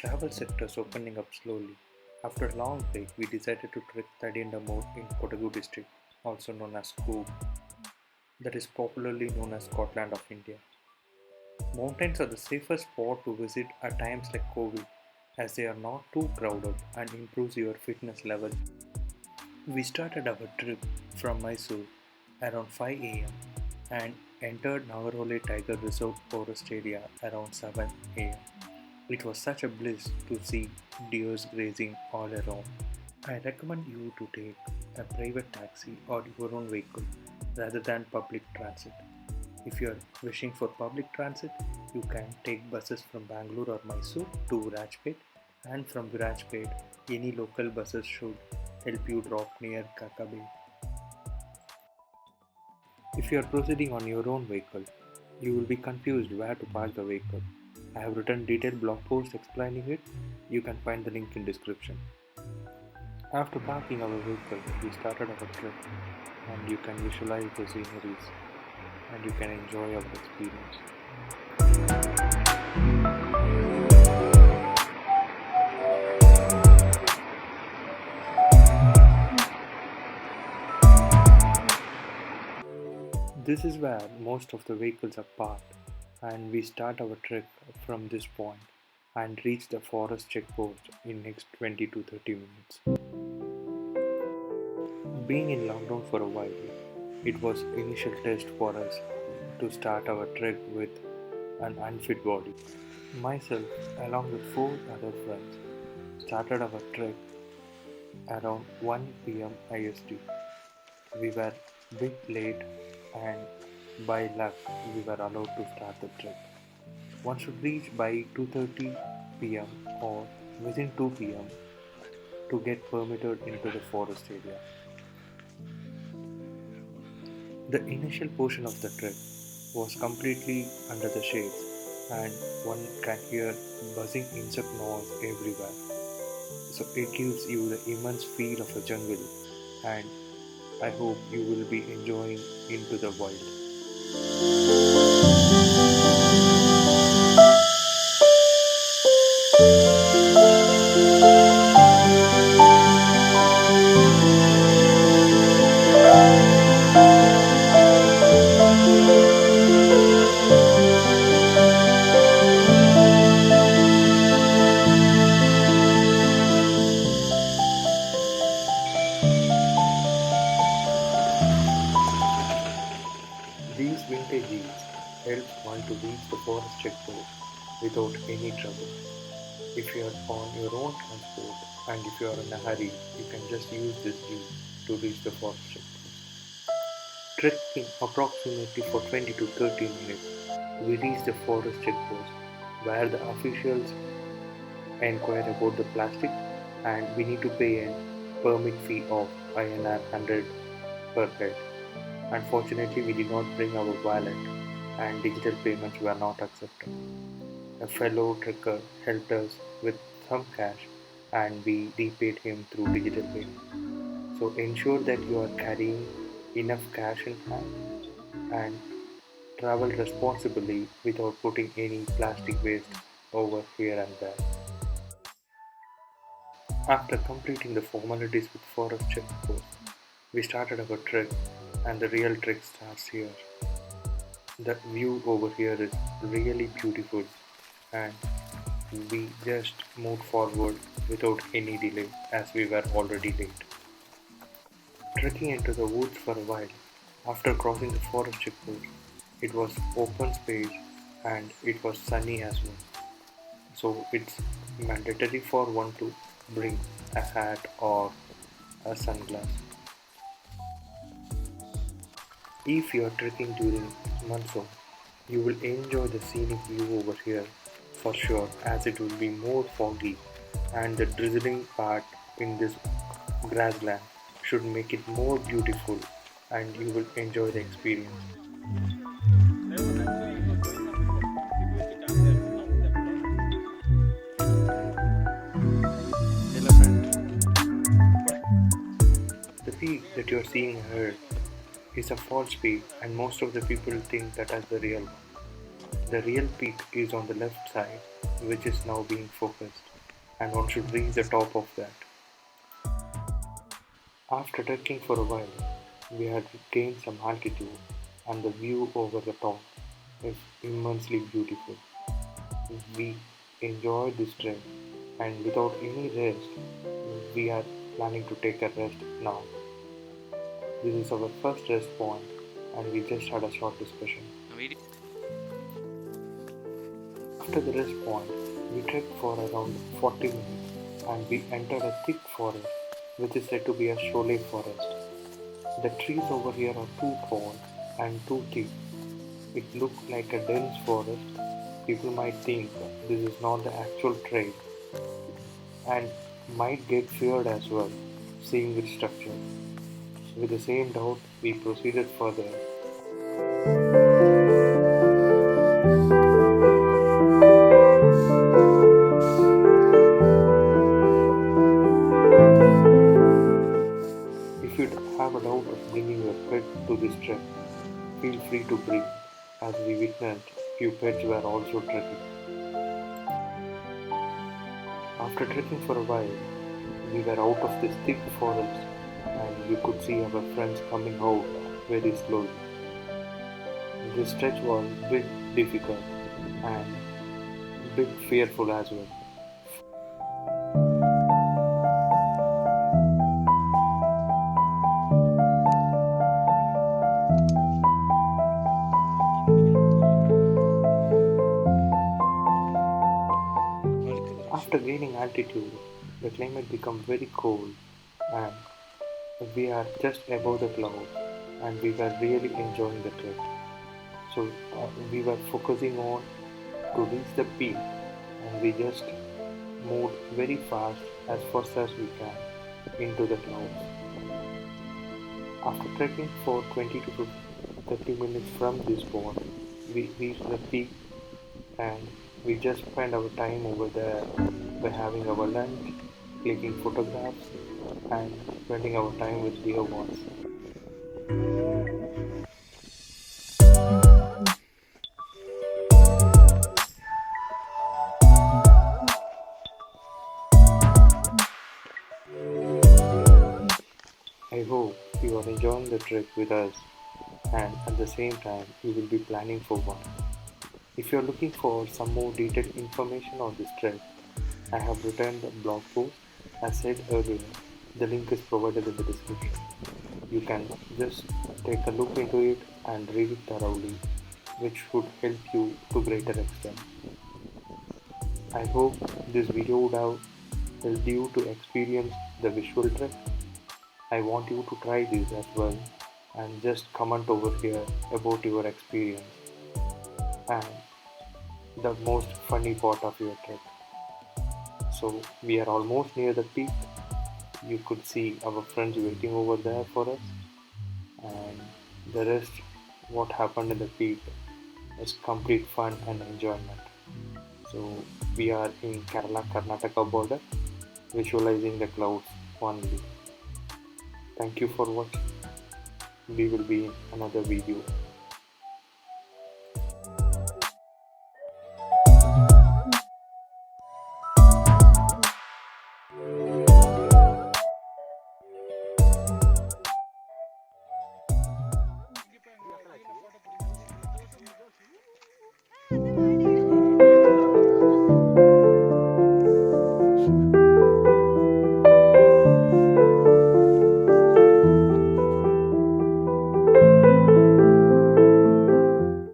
Travel sectors opening up slowly. After a long break, we decided to trek Tadiandamol in Kodagu District, also known as Coorg, that is popularly known as Scotland of India. Mountains are the safest spot to visit at times like COVID, as they are not too crowded and improves your fitness level. We started our trip from Mysore around 5 am and entered Nagarhole Tiger Reserve Forest area around 7 am. It was such a bliss to see deers grazing all around. I recommend you to take a private taxi or your own vehicle rather than public transit. If you are wishing for public transit, you can take buses from Bangalore or Mysore to Virajpet, and from Virajpet, any local buses should help you drop near Kakabe. If you are proceeding on your own vehicle, you will be confused where to park the vehicle. I have written detailed blog post explaining it. You can find the link in description. After parking our vehicle, we started our trip, and you can visualize the sceneries and you can enjoy our experience. This is where most of the vehicles are parked, and we start our trek from this point and reach the forest checkpost in next 20 to 30 minutes. Being in lockdown for a while, it was initial test for us to start our trek with an unfit body. Myself, along with 4 other friends, started our trek around 1 pm IST. We were a bit late, and by luck, we were allowed to start the trek. One should reach by 2:30 pm or within 2 pm to get permitted into the forest area. The initial portion of the trek was completely under the shades, and one can hear buzzing insect noise everywhere. So it gives you the immense feel of a jungle, and I hope you will be enjoying into the wild. These vintage jeeps help one to reach the forest checkpoint without any trouble. If you are on your own transport and if you are in a hurry, you can just use this jeep to reach the forest checkpoint. Trekking approximately for 20 to 30 minutes, we reach the forest checkpost where the officials inquire about the plastic, and we need to pay a permit fee of INR 100 per head. Unfortunately, we did not bring our wallet and digital payments were not accepted. A fellow trekker helped us with some cash and we repaid him through digital payment. So ensure that you are carrying enough cash in hand and travel responsibly without putting any plastic waste over here and there. After completing the formalities with forest checkpost, we started our trek, and the real trek starts here. The view over here is really beautiful, and we just moved forward without any delay as we were already late. Trekking into the woods for a while, after crossing the forest checkpost, it was open space and it was sunny as well. So it's mandatory for one to bring a hat or a sunglass. If you are trekking during monsoon, you will enjoy the scenic view over here for sure, as it will be more foggy and the drizzling part in this grassland should make it more beautiful and you will enjoy the experience. The peak that you are seeing ahead is a false peak, and most of the people think that as the real one. The real peak is on the left side, which is now being focused. and one should reach the top of that. After trekking for a while, we had gained some altitude, and the view over the top is immensely beautiful. We enjoyed this trek, and without any rest, we are planning to take a rest now. This is our first rest point, and we just had a short discussion. After the rest point, we trekked for around 40 minutes and we entered a thick forest, which is said to be a Sholay forest. The trees over here are too tall and too thick. It looks like a dense forest. People might think this is not the actual trail and might get feared as well, seeing its structure. With the same doubt, we proceeded further. If you have a doubt of bringing your pet to this trek, feel free to bring, as we witnessed few pets were also trekking. After trekking for a while, we were out of this thick forest and we could see our friends coming out very slowly. This stretch was a bit difficult and a bit fearful as well. After gaining altitude, the climate became very cold and we are just above the clouds and we were really enjoying the trek. So we were focusing on to reach the peak and we just moved very fast as we can into the clouds. After trekking for 20 to 30 minutes from this spot, we reached the peak and we just spent our time over there by having our lunch, clicking photographs and spending our time with dear ones. I hope you are enjoying the trek with us and at the same time you will be planning for one. If you are looking for some more detailed information on this trek, I have written the blog post. As said earlier, the link is provided in the description. You can just take a look into it and read it thoroughly, which should help you to greater extent. I hope this video would have helped you to experience the visual trek. I want you to try this as well and just comment over here about your experience and the most funny part of your trek. So we are almost near the peak. You could see our friends waiting over there for us and the rest what happened in the peak is complete fun and enjoyment. So we are in Kerala Karnataka border, visualizing the clouds only. Thank you for watching. We will be in another video.